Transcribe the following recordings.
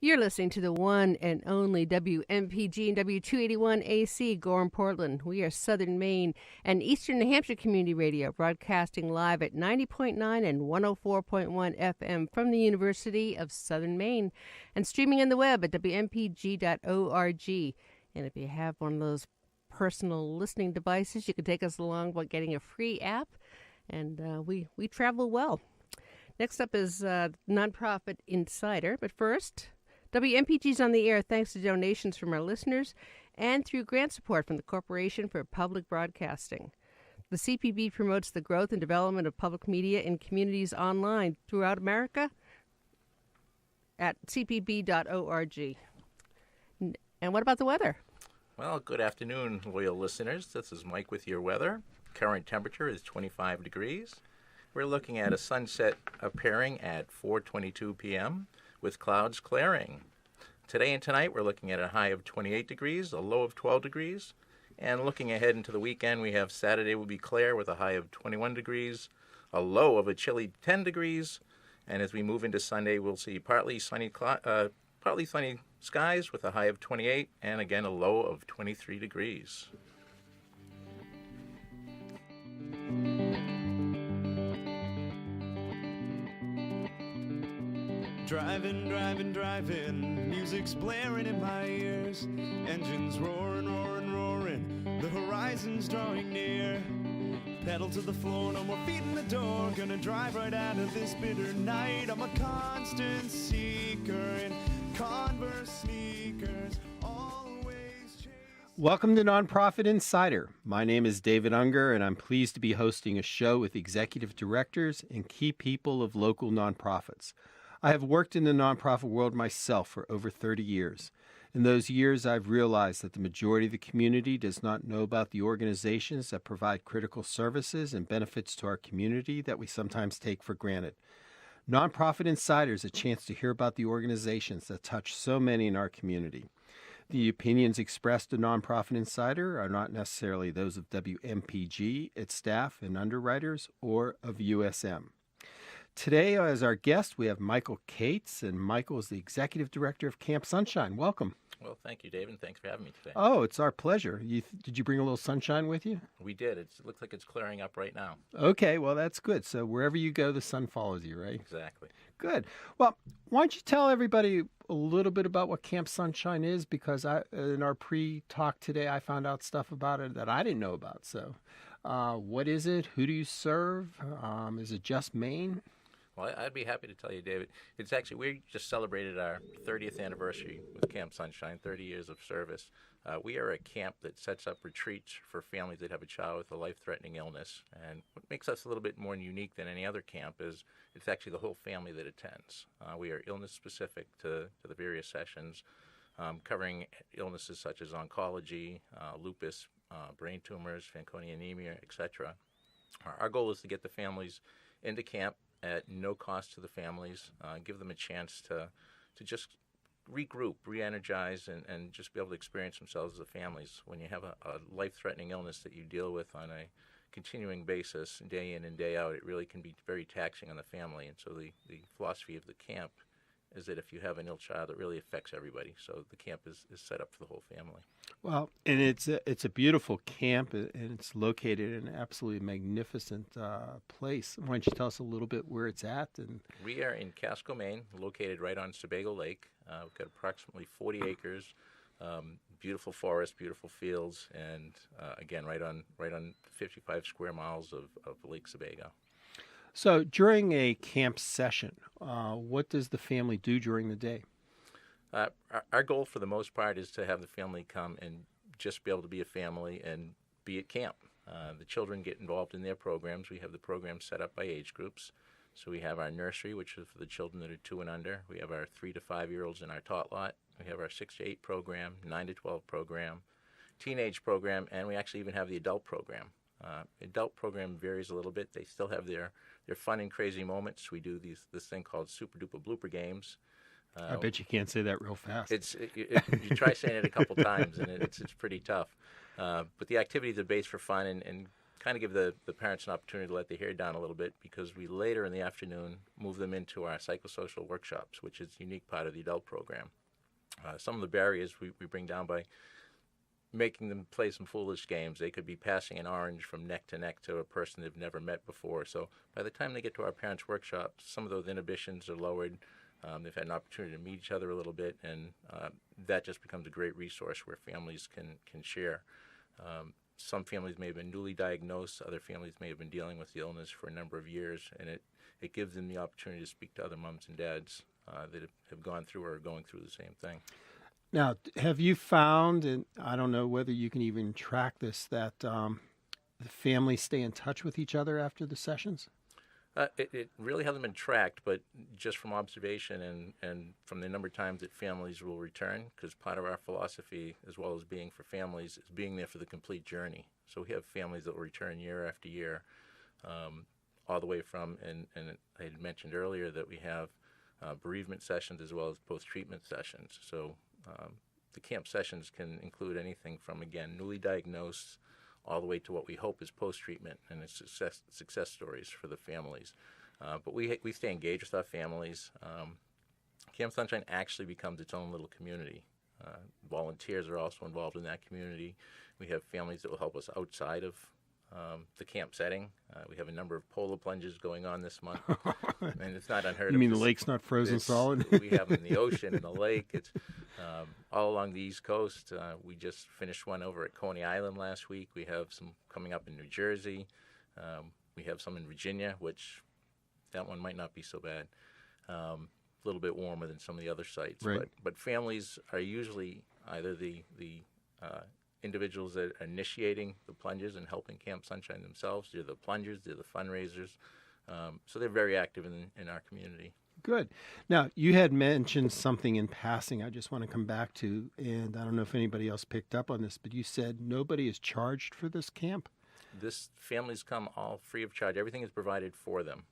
You're listening to the one and only WMPG and W281AC, Gorham, Portland. We are Southern Maine and Eastern New Hampshire Community Radio, broadcasting live at 90.9 and 104.1 FM from the University of Southern Maine, and streaming on the web at WMPG.org. And if you have one of those personal listening devices, you can take us along by getting a free app, and we travel well. Next up is Nonprofit Insider, but first, WMPG's on the air thanks to donations from our listeners and through grant support from the Corporation for Public Broadcasting. The CPB promotes the growth and development of public media in communities online throughout America at cpb.org. And what about the weather? Well, good afternoon, loyal listeners. This is Mike with your weather. Current temperature is 25 degrees. We're looking at a sunset appearing at 4:22 p.m. with clouds clearing. Today and tonight, we're looking at a high of 28 degrees, a low of 12 degrees. And looking ahead into the weekend, we have Saturday will be clear with a high of 21 degrees, a low of a chilly 10 degrees. And as we move into Sunday, we'll see partly sunny skies with a high of 28 and again a low of 23 degrees. Driving, music's blaring in my ears, engines roaring, the horizon's drawing near. Pedal to the floor, no more feet in the door, gonna drive right out of this bitter night. I'm a constant seeker in Converse sneakers, always chasing. Welcome to Nonprofit Insider. My name is David Unger, and I'm pleased to be hosting a show with executive directors and key people of local nonprofits. I have worked in the nonprofit world myself for over 30 years. In those years, I've realized that the majority of the community does not know about the organizations that provide critical services and benefits to our community that we sometimes take for granted. Nonprofit Insider is a chance to hear about the organizations that touch so many in our community. The opinions expressed in Nonprofit Insider are not necessarily those of WMPG, its staff and underwriters, or of USM. Today, as our guest, we have Michael Cates, and Michael is the Executive Director of Camp Sunshine. Welcome. Well, thank you, David, and thanks for having me today. Oh, it's our pleasure. Did you bring a little sunshine with you? We did. It looks like it's clearing up right now. Okay, well, that's good. So wherever you go, the sun follows you, right? Exactly. Good. Well, why don't you tell everybody a little bit about what Camp Sunshine is? Because in our pre-talk today, I found out stuff about it that I didn't know about. So what is it? Who do you serve? Is it just Maine? Well, I'd be happy to tell you, David. It's actually, we just celebrated our 30th anniversary with Camp Sunshine, 30 years of service. We are a camp that sets up retreats for families that have a child with a life-threatening illness. And what makes us a little bit more unique than any other camp is it's actually the whole family that attends. We are illness-specific to the various sessions, covering illnesses such as oncology, lupus, brain tumors, Fanconi anemia, etc. Our goal is to get the families into camp at no cost to the families, give them a chance to just regroup, re-energize, and just be able to experience themselves as families. When you have a life-threatening illness that you deal with on a continuing basis, day in and day out, it really can be very taxing on the family. And so the philosophy of the camp is that if you have an ill child, it really affects everybody. So the camp is set up for the whole family. Well, and it's a beautiful camp, and it's located in an absolutely magnificent place. Why don't you tell us a little bit where it's at? And we are in Casco, Maine, located right on Sebago Lake. We've got approximately 40 acres, beautiful forest, beautiful fields, and again, right on 55 square miles of Lake Sebago. So during a camp session, what does the family do during the day? Our goal for the most part is to have the family come and just be able to be a family and be at camp. The children get involved in their programs. We have the programs set up by age groups. So we have our nursery, which is for the children that are 2 and under. We have our 3 to 5-year-olds in our tot lot. We have our 6 to 8 program, 9 to 12 program, teenage program, and we actually even have the adult program. Adult program varies a little bit. They still have their fun and crazy moments. We do this thing called Super Duper Blooper Games. I bet you can't say that real fast. You try saying it a couple times, and it's pretty tough. But the activities are based for fun and kind of give the parents an opportunity to let their hair down a little bit, because we later in the afternoon move them into our psychosocial workshops, which is a unique part of the adult program. Some of the barriers we bring down by making them play some foolish games. They could be passing an orange from neck to neck to a person they've never met before. So by the time they get to our parents' workshops, some of those inhibitions are lowered. They've had an opportunity to meet each other a little bit, and that just becomes a great resource where families can share. Some families may have been newly diagnosed. Other families may have been dealing with the illness for a number of years, and it gives them the opportunity to speak to other moms and dads that have gone through or are going through the same thing. Now, have you found, and I don't know whether you can even track this, that the families stay in touch with each other after the sessions? It really hasn't been tracked, but just from observation and from the number of times that families will return, because part of our philosophy, as well as being for families, is being there for the complete journey. So we have families that will return year after year, all the way from, and I had mentioned earlier that we have bereavement sessions as well as post-treatment sessions. So the camp sessions can include anything from, again, newly diagnosed all the way to what we hope is post-treatment and it's success stories for the families. But we stay engaged with our families. Camp Sunshine actually becomes its own little community. Volunteers are also involved in that community. We have families that will help us outside of the camp setting. We have a number of polar plunges going on this month, and it's not unheard of. You mean the lake's not frozen solid? We have them in the ocean, in the lake. It's all along the East Coast. We just finished one over at Coney Island last week. We have some coming up in New Jersey. We have some in Virginia, which that one might not be so bad. A little bit warmer than some of the other sites. Right. But families are usually either the individuals that are initiating the plunges and helping Camp Sunshine themselves. They're the plungers, they're the fundraisers. So they're very active in our community. Good. Now, you had mentioned something in passing I just want to come back to, and I don't know if anybody else picked up on this, but you said nobody is charged for this camp? Families come all free of charge. Everything is provided for them.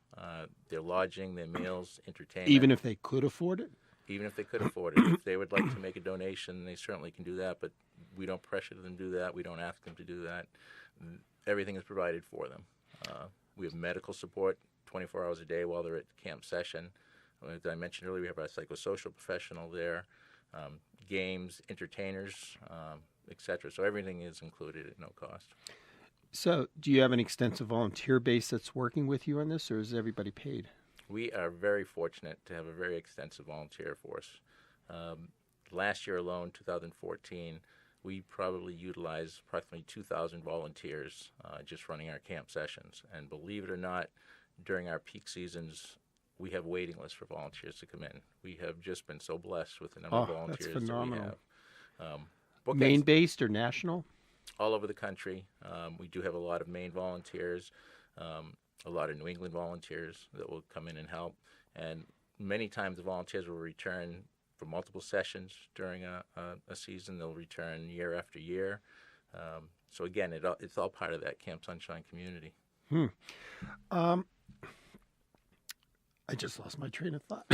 Their lodging, their meals, entertainment. Even if they could afford it? Even if they could afford it. If they would like to make a donation, they certainly can do that, but we don't pressure them to do that. We don't ask them to do that. Everything is provided for them. We have medical support 24 hours a day while they're at camp session. As I mentioned earlier, we have our psychosocial professional there, games, entertainers, etc. So everything is included at no cost. So do you have an extensive volunteer base that's working with you on this, or is everybody paid? We are very fortunate to have a very extensive volunteer force. Last year alone, 2014, we probably utilized approximately 2,000 volunteers just running our camp sessions. And believe it or not, during our peak seasons, we have waiting lists for volunteers to come in. We have just been so blessed with the number of volunteers that's phenomenal. that we have. Maine-based or national? All over the country. We do have a lot of Maine volunteers, a lot of New England volunteers that will come in and help. And many times the volunteers will return for multiple sessions during a season. They'll return year after year. So again, it's all part of that Camp Sunshine community. I just lost my train of thought.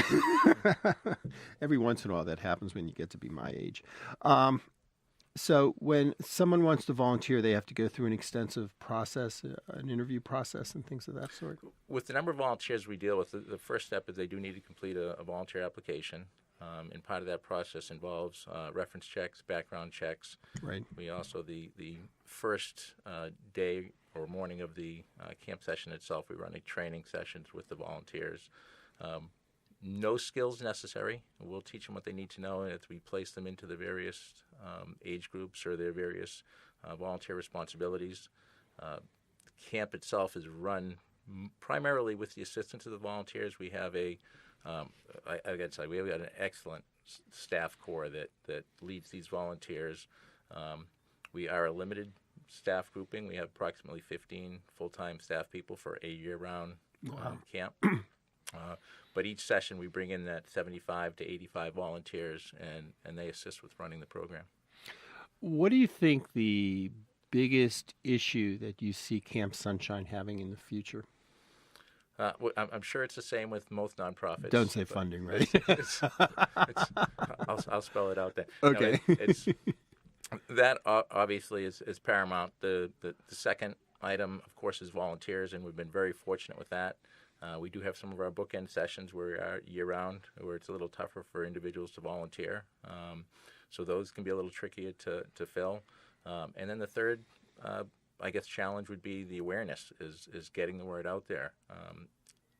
Every once in a while that happens when you get to be my age. So when someone wants to volunteer, they have to go through an extensive process, an interview process and things of that sort? With the number of volunteers we deal with, the first step is they do need to complete a volunteer application. And part of that process involves reference checks, background checks. Right. We also, the first day or morning of the camp session itself, we run training sessions with the volunteers. No skills necessary. We'll teach them what they need to know as we place them into the various age groups or their various volunteer responsibilities. The camp itself is run primarily with the assistance of the volunteers. We have I got to say, we have got an excellent staff corps that leads these volunteers. We are a limited staff grouping. We have approximately 15 full-time staff people for a year-round camp. But each session we bring in that 75 to 85 volunteers, and they assist with running the program. What do you think the biggest issue that you see Camp Sunshine having in the future? I'm sure it's the same with most nonprofits. Don't say funding, right? I'll spell it out there. Okay. No, that obviously is paramount. The second item, of course, is volunteers, and we've been very fortunate with that. We do have some of our bookend sessions where we are year-round, where it's a little tougher for individuals to volunteer. So those can be a little trickier to fill. And then the third, I guess, challenge would be the awareness, is getting the word out there.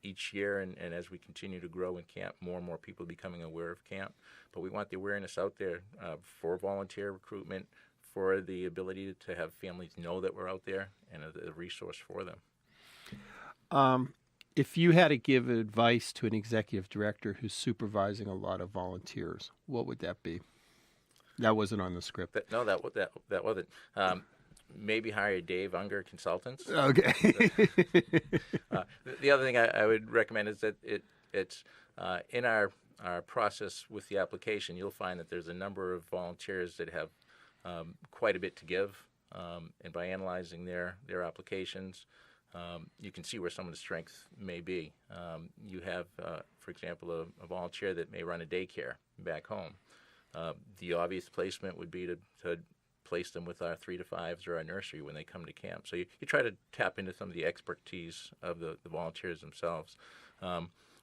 Each year, and as we continue to grow in camp, more and more people are becoming aware of camp. But we want the awareness out there for volunteer recruitment, for the ability to have families know that we're out there, and a resource for them. If you had to give advice to an executive director who's supervising a lot of volunteers, what would that be? That wasn't on the script. That wasn't. Maybe hire Dave Unger Consultants. Okay. The other thing I would recommend is that it's in our process with the application, you'll find that there's a number of volunteers that have quite a bit to give, and by analyzing their applications, you can see where some of the strengths may be. You have, for example, a volunteer that may run a daycare back home. The obvious placement would be to place them with our 3 to 5s or our nursery when they come to camp. So you try to tap into some of the expertise of the volunteers themselves.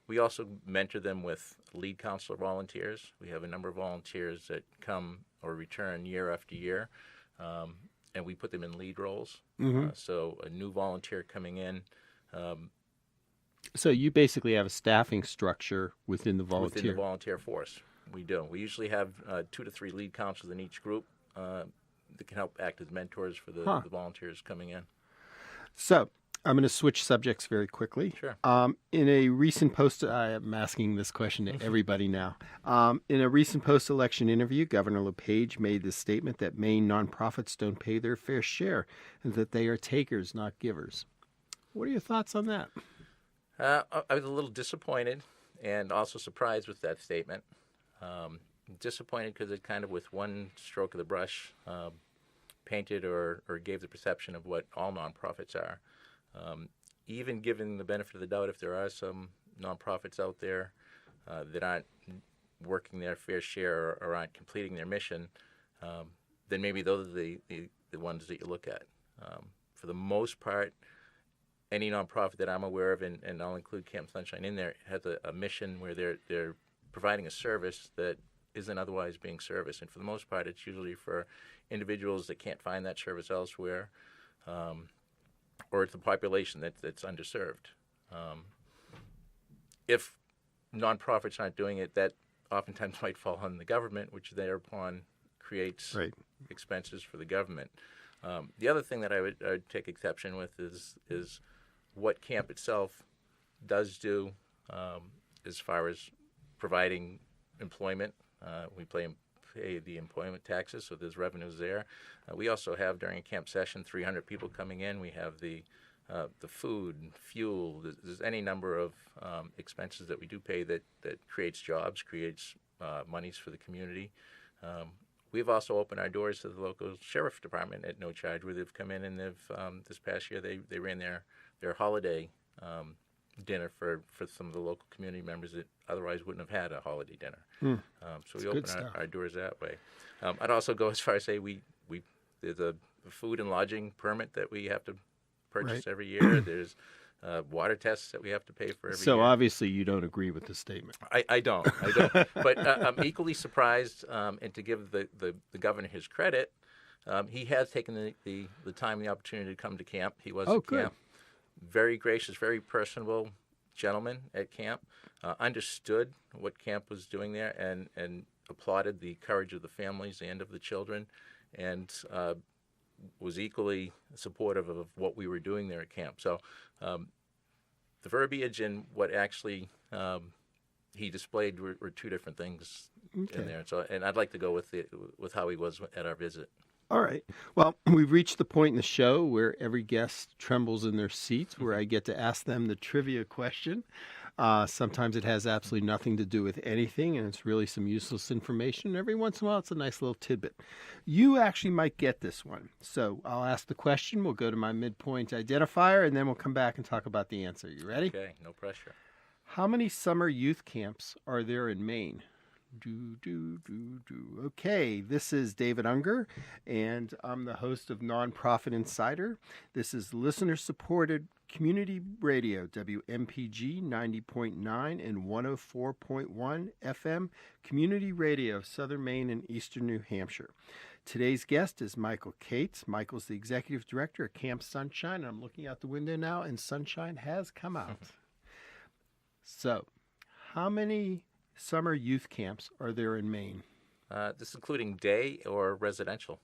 We also mentor them with lead counselor volunteers. We have a number of volunteers that come or return year after year, and we put them in lead roles. So a new volunteer coming in. So you basically have a staffing structure within the volunteer. Within the volunteer force, we do. We usually have 2 to 3 lead counselors in each group that can help act as mentors for the volunteers coming in. So I'm going to switch subjects very quickly. Sure. In a recent post, I am asking this question to everybody now. In a recent post-election interview, Governor LePage made the statement that Maine nonprofits don't pay their fair share and that they are takers, not givers. What are your thoughts on that? I was a little disappointed and also surprised with that statement. Disappointed because it kind of, with one stroke of the brush, painted or gave the perception of what all nonprofits are. Even given the benefit of the doubt, if there are some nonprofits out there that aren't working their fair share or aren't completing their mission, then maybe those are the ones that you look at. For the most part, any nonprofit that I'm aware of, and I'll include Camp Sunshine in there, has a mission where they're providing a service that isn't otherwise being serviced. And for the most part, it's usually for individuals that can't find that service elsewhere, or it's a population that's underserved. If nonprofits aren't doing it, that oftentimes might fall on the government, which thereupon creates expenses for the government. The other thing that I would take exception with is what camp itself does do as far as providing employment. We pay the employment taxes, so there's revenues there. We also have, during a camp session, 300 people coming in. We have the food, fuel. There's any number of expenses that we do pay that creates jobs, creates monies for the community. We've also opened our doors to the local sheriff department at no charge, where they've come in and they've this past year they ran their holiday dinner for some of the local community members that otherwise wouldn't have had a holiday dinner. So we open our doors that way. I'd also go as far as say there's a food and lodging permit that we have to purchase every year. There's water tests that we have to pay for every year. So obviously you don't agree with the statement. I don't. But I'm equally surprised, and to give the governor his credit, he has taken the time and the opportunity to come to camp. He was at camp. Very gracious, very personable gentleman at camp, understood what camp was doing there, and applauded the courage of the families and of the children, and was equally supportive of what we were doing there at camp. So the verbiage and what actually he displayed were two different things in there. So, and I'd like to go with how he was at our visit. All right. Well, we've reached the point in the show where every guest trembles in their seats, where I get to ask them the trivia question. Sometimes it has absolutely nothing to do with anything, and it's really some useless information. Every once in a while, it's a nice little tidbit. You actually might get this one. So I'll ask the question. We'll go to my midpoint identifier, and then we'll come back and talk about the answer. You ready? Okay, no pressure. How many summer youth camps are there in Maine? Okay, this is David Unger, and I'm the host of Nonprofit Insider. This is listener-supported community radio, WMPG 90.9 and 104.1 FM, community radio, Southern Maine and Eastern New Hampshire. Today's guest is Michael Cates. Michael's the executive director at Camp Sunshine, and I'm looking out the window now, and sunshine has come out. So, how many summer youth camps are there in Maine? This is including day or residential.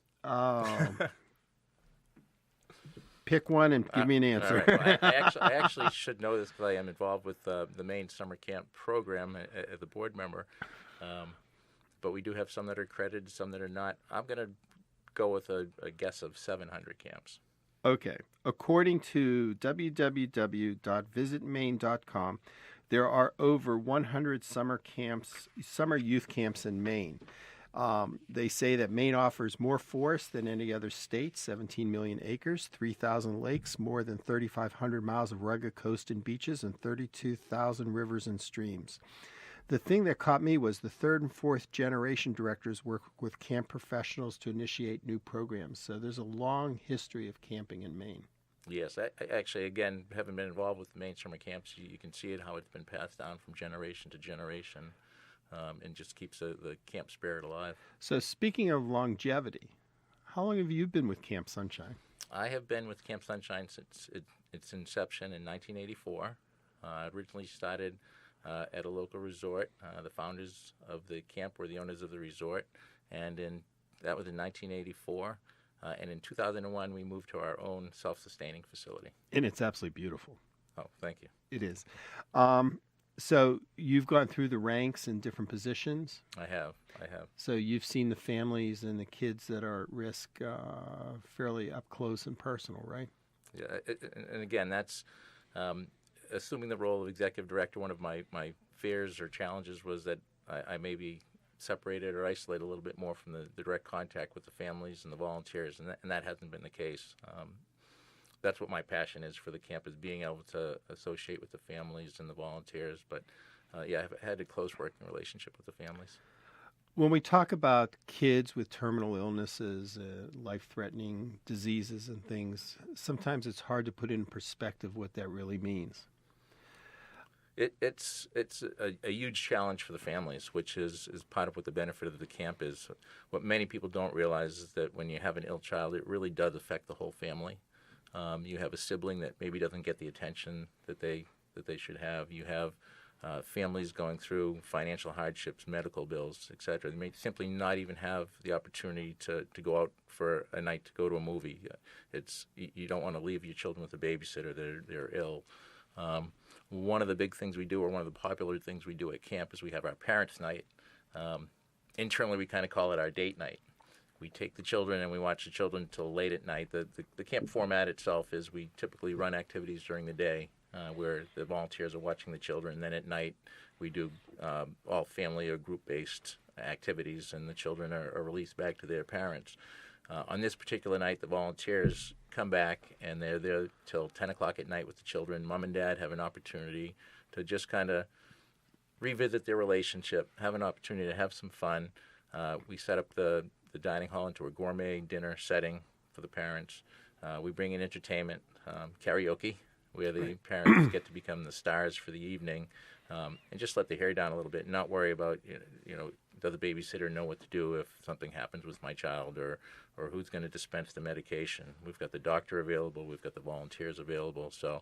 Pick one and give me an answer. All right. Well, I actually should know this because I am involved with the Maine Summer Camp program as a board member. But we do have some that are accredited, some that are not. I'm going to go with a guess of 700 camps. Okay. According to www.visitmaine.com, there are over 100 summer youth camps in Maine. They say that Maine offers more forest than any other state, 17 million acres, 3,000 lakes, more than 3,500 miles of rugged coast and beaches, and 32,000 rivers and streams. The thing that caught me was the third and fourth generation directors work with camp professionals to initiate new programs. So there's a long history of camping in Maine. Yes, I actually, again, having been involved with the Maine Summer Camps, you can see it, how it's been passed down from generation to generation, and just keeps the camp spirit alive. So speaking of longevity, how long have you been with Camp Sunshine? I have been with Camp Sunshine since its inception in 1984. I originally started at a local resort. The founders of the camp were the owners of the resort, and that was in 1984. And in 2001, we moved to our own self-sustaining facility. And it's absolutely beautiful. Oh, thank you. It is. So you've gone through the ranks in different positions. I have. So you've seen the families and the kids that are at risk fairly up close and personal, right? Yeah, and again, that's assuming the role of executive director. One of my fears or challenges was that I may be separated or isolated a little bit more from the direct contact with the families and the volunteers, and that hasn't been the case. That's what my passion is for the camp, is being able to associate with the families and the volunteers. But I've had a close working relationship with the families. When we talk about kids with terminal illnesses, life-threatening diseases and things, sometimes it's hard to put in perspective what that really means. It's a huge challenge for the families, which is part of what the benefit of the camp is. What many people don't realize is that when you have an ill child, it really does affect the whole family. You have a sibling that maybe doesn't get the attention that they should have. You have families going through financial hardships, medical bills, etc. They may simply not even have the opportunity to go out for a night to go to a movie. You don't want to leave your children with a babysitter. They're ill. One of the big things we do, or one of the popular things we do at camp, is we have our parents' night. Internally, we kind of call it our date night. We take the children and we watch the children until late at night. The camp format itself is we typically run activities during the day where the volunteers are watching the children. And then at night, we do all family or group-based activities, and the children are released back to their parents. On this particular night, the volunteers come back, and they're there till 10 o'clock at night with the children. Mom and Dad have an opportunity to just kind of revisit their relationship, have an opportunity to have some fun. We set up the dining hall into a gourmet dinner setting for the parents. We bring in entertainment, karaoke, where the parents get to become the stars for the evening, and just let the hair down a little bit and not worry about, does the babysitter know what to do if something happens with my child, or who's going to dispense the medication. We've got the doctor available. We've got the volunteers available. So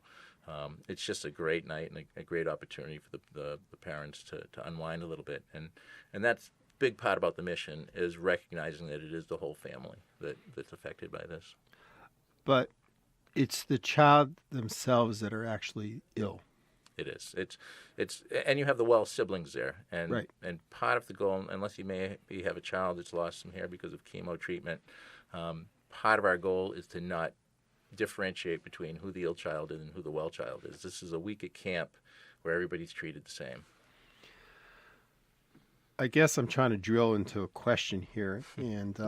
it's just a great night and a great opportunity for the parents to unwind a little bit. And that's a big part about the mission, is recognizing that it is the whole family that's affected by this. But it's the child themselves that are actually ill. It is. It's and you have the well siblings there, and right. And part of the goal, unless you maybe have a child that's lost some hair because of chemo treatment, part of our goal is to not differentiate between who the ill child is and who the well child is. This is a week at camp where everybody's treated the same. I guess I'm trying to drill into a question here, and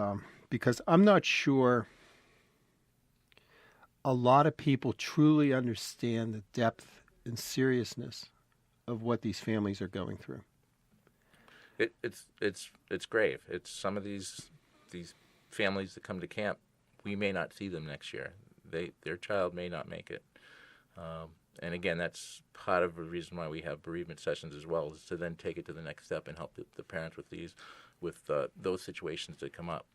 because I'm not sure a lot of people truly understand the depth and seriousness of what these families are going through. It's grave. It's some of these families that come to camp, we may not see them next year. Their child may not make it. And again, that's part of the reason why we have bereavement sessions as well, is to then take it to the next step and help the parents with those situations that come up.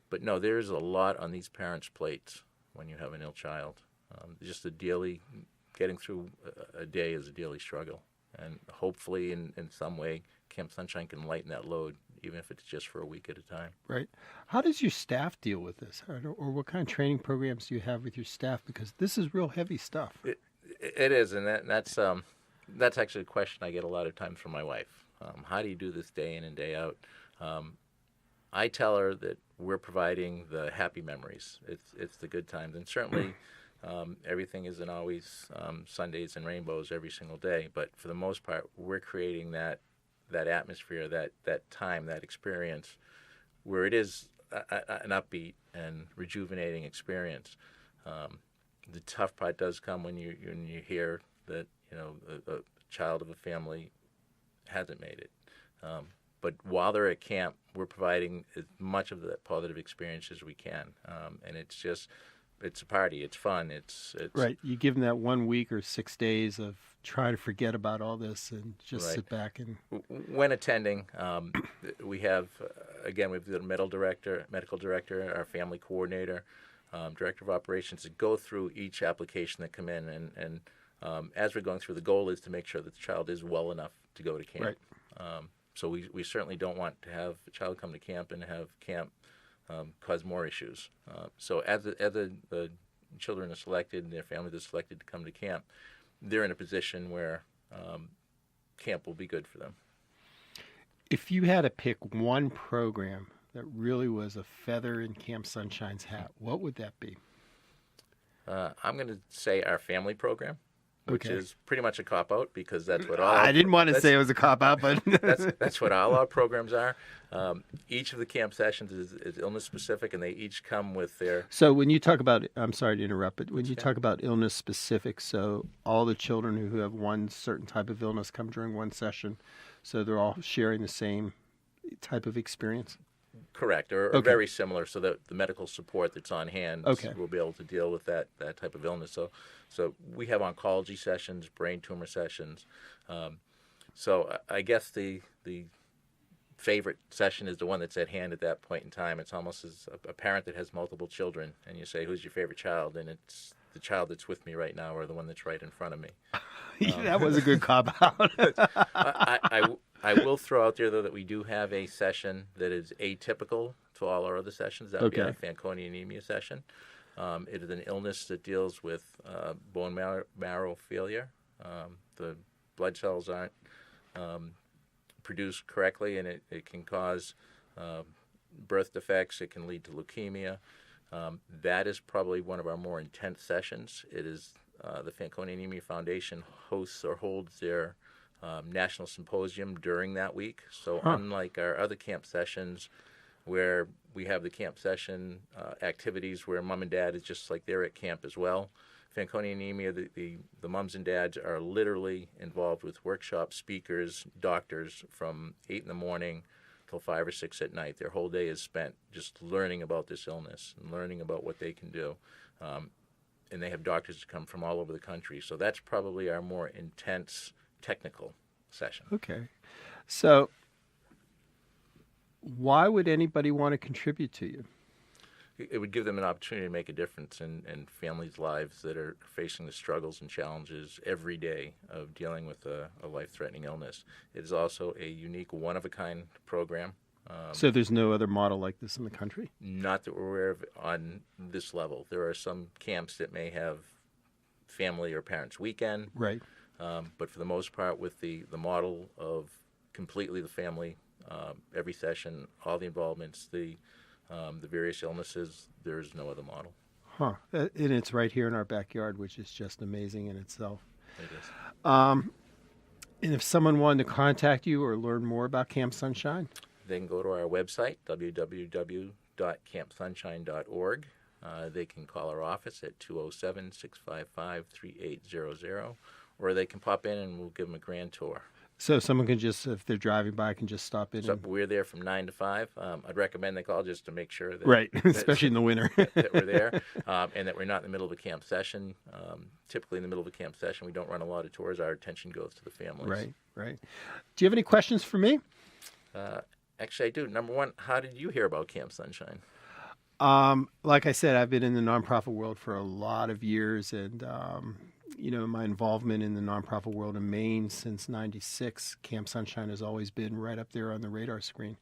But no, there's a lot on these parents' plates when you have an ill child. Just getting through a day is a daily struggle. And hopefully in some way, Camp Sunshine can lighten that load, even if it's just for a week at a time. Right. How does your staff deal with this? Or what kind of training programs do you have with your staff? Because this is real heavy stuff. It is, and that's actually a question I get a lot of times from my wife. How do you do this day in and day out? I tell her that we're providing the happy memories. It's the good times, and certainly everything isn't always Sundays and rainbows every single day. But for the most part, we're creating that atmosphere, that time, that experience, where it is an upbeat and rejuvenating experience. The tough part does come when you hear that a child of a family hasn't made it. But while they're at camp, we're providing as much of that positive experience as we can, and it's a party. It's fun. It's right. You give them that 1 week or 6 days of trying to forget about all this and just right. sit back and. When attending, we have we've got a medical director, our family coordinator, director of operations to go through each application that come in, and as we're going through, the goal is to make sure that the child is well enough to go to camp. Right. So we certainly don't want to have a child come to camp and have camp cause more issues. So as the children are selected and their families are selected to come to camp, they're in a position where camp will be good for them. If you had to pick one program that really was a feather in Camp Sunshine's hat, what would that be? I'm going to say our family program, which Okay. is pretty much a cop-out because that's what all... I didn't want to say it was a cop-out, but... that's what all our programs are. Each of the camp sessions is illness-specific, and they each come with their... So when you talk about, I'm sorry to interrupt, but when you talk about illness-specific, so all the children who have one certain type of illness come during one session, so they're all sharing the same type of experience? Correct, or Okay. very similar, so that the medical support that's on hand Okay. will be able to deal with that type of illness. So we have oncology sessions, brain tumor sessions. So I guess the favorite session is the one that's at hand at that point in time. It's almost as a parent that has multiple children, and you say, "Who's your favorite child?" And it's the child that's with me right now, or the one that's right in front of me. That was a good cop-out. I will throw out there, though, that we do have a session that is atypical to all our other sessions. That would be our Fanconi anemia session. It is an illness that deals with bone marrow failure. The blood cells aren't produced correctly, and it can cause birth defects. It can lead to leukemia. That is probably one of our more intense sessions. It is the Fanconi Anemia Foundation hosts or holds their national symposium during that week. So unlike our other camp sessions where we have the camp session activities where mom and dad is just like they're at camp as well, Fanconi anemia, the moms and dads are literally involved with workshop speakers, doctors from 8 in the morning till 5 or 6 at night. Their whole day is spent just learning about this illness and learning about what they can do. And they have doctors that come from all over the country. So that's probably our more intense technical session. Okay. So why would anybody want to contribute to you? It would give them an opportunity to make a difference in families' lives that are facing the struggles and challenges every day of dealing with a life-threatening illness. It is also a unique, one-of-a-kind program. So there's no other model like this in the country? Not that we're aware of on this level. There are some camps that may have family or parents' weekend. Right. But for the most part, with the model of completely the family, every session, all the involvements, the various illnesses, there is no other model. Huh. And it's right here in our backyard, which is just amazing in itself. It is. And if someone wanted to contact you or learn more about Camp Sunshine? They can go to our website, www.campsunshine.org. They can call our office at 207-655-3800, or they can pop in and we'll give them a grand tour. So someone can just, if they're driving by, can just stop in. So we're there from 9 to 5. I'd recommend they call just to make sure that Right, especially in the winter. that we're there, and that we're not in the middle of a camp session. Typically, in the middle of a camp session, we don't run a lot of tours. Our attention goes to the families. Right, right. Do you have any questions for me? Actually, I do. Number one, how did you hear about Camp Sunshine? Like I said, I've been in the nonprofit world for a lot of years, and my involvement in the nonprofit world in Maine since '96, Camp Sunshine has always been right up there on the radar screen.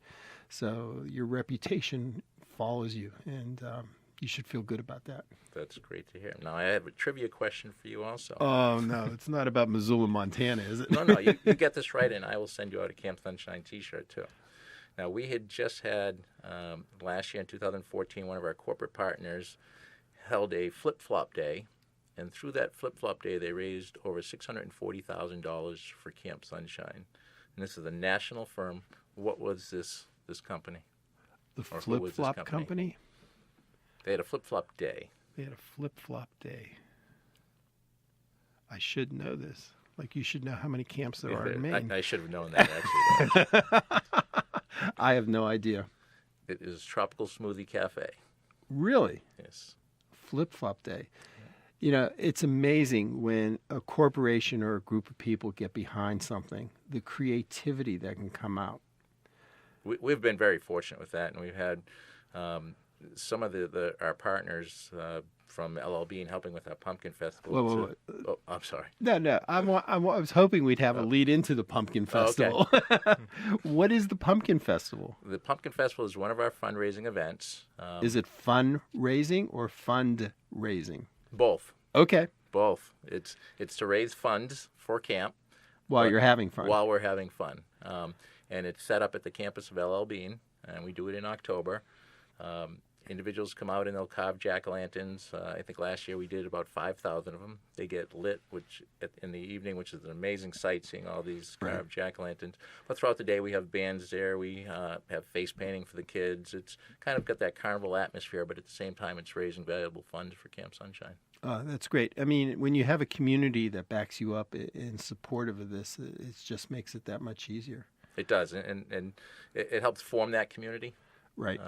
So your reputation follows you, and you should feel good about that. That's great to hear. Now, I have a trivia question for you also. Oh no, it's not about Missoula, Montana, is it? No, you get this right, and I will send you out a Camp Sunshine T-shirt too. Now, we had just had, last year in 2014, one of our corporate partners held a flip-flop day, and through that flip-flop day, they raised over $640,000 for Camp Sunshine. And this is a national firm. What was this company? The Or who was this flip-flop company? They had a flip-flop day. They had a flip-flop day. I should know this. Like, you should know how many camps there are in Maine. I should have known that, actually. I have no idea. It is Tropical Smoothie Cafe. Really? Yes. Flip-flop day. It's amazing when a corporation or a group of people get behind something, the creativity that can come out. We've been very fortunate with that, and we've had some of our partners from LLB and helping with our pumpkin festival. Whoa. Oh, I'm sorry. No. I was hoping we'd have a lead into the pumpkin festival. Okay. What is the pumpkin festival? The pumpkin festival is one of our fundraising events. Is it fundraising or fundraising? Both. Okay. Both. It's to raise funds for camp. While you're having fun. While we're having fun. And it's set up at the campus of LL Bean, and we do it in October. Individuals come out and they'll carve jack-o'-lanterns. I think last year we did about 5,000 of them. They get lit in the evening, which is an amazing sight, seeing all these carved jack-o'-lanterns. But throughout the day we have bands there. We have face painting for the kids. It's kind of got that carnival atmosphere, but at the same time it's raising valuable funds for Camp Sunshine. That's great. I mean, when you have a community that backs you up in supportive of this, it just makes it that much easier. It does, and it helps form that community. Right.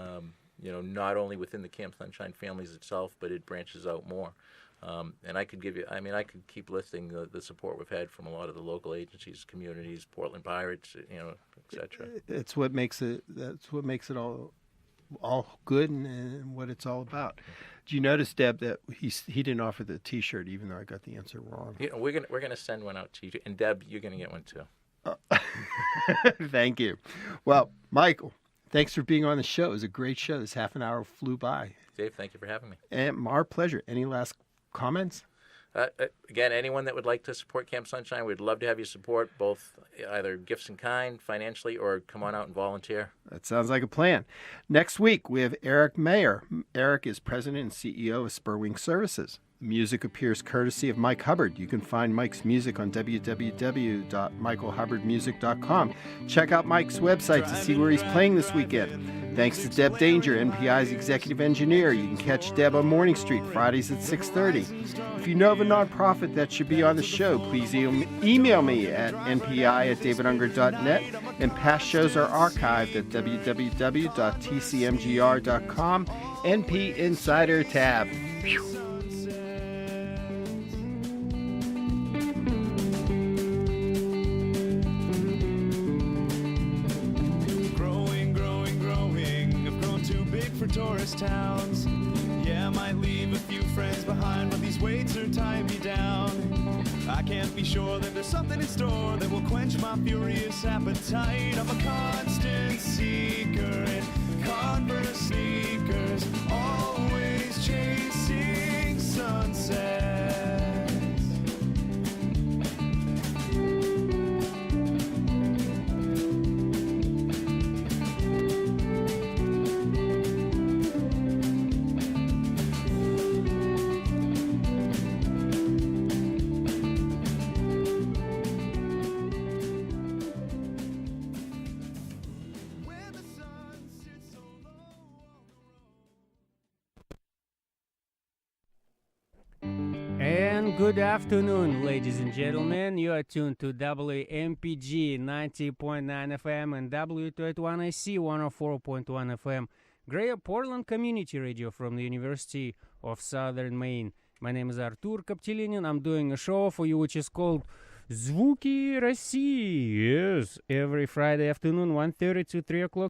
Not only within the Camp Sunshine families itself, but it branches out more. And I could keep listing the support we've had from a lot of the local agencies, communities, Portland Pirates, et cetera. That's what makes it all good and what it's all about. Do you notice, Deb, that he didn't offer the T-shirt even though I got the answer wrong? We're gonna send one out to you, and Deb, you're gonna get one too. Thank you. Well, Michael, thanks for being on the show. It was a great show. This half an hour flew by. Dave, thank you for having me. And our pleasure. Any last comments? Again, anyone that would like to support Camp Sunshine, we'd love to have you support, both either gifts in kind, financially, or come on out and volunteer. That sounds like a plan. Next week, we have Eric Mayer. Eric is president and CEO of Spurwing Services. Music appears courtesy of Mike Hubbard. You can find Mike's music on www.michaelhubbardmusic.com. Check out Mike's website to see where he's playing this weekend. Thanks to Deb Danger, NPI's executive engineer. You can catch Deb on Morning Street Fridays at 6:30. If you know of a nonprofit that should be on the show, please email me at npi@davidunger.net. And past shows are archived at www.tcmgr.com. NP Insider tab. Whew. For tourist towns, yeah, I might leave a few friends behind, but these weights are tying me down. I can't be sure that there's something in store that will quench my furious appetite. I'm a constant seeker in Converse sneakers, always chasing sunsets. When the and good afternoon, ladies and gentlemen. You are tuned to WMPG 90.9 FM and W281AC 104.1 FM, Greater Portland Community Radio from the University of Southern Maine. My name is Artur Kaptelinin. I'm doing a show for you which is called Звуки России. Yes, every Friday afternoon, 1:30 to 3 o'clock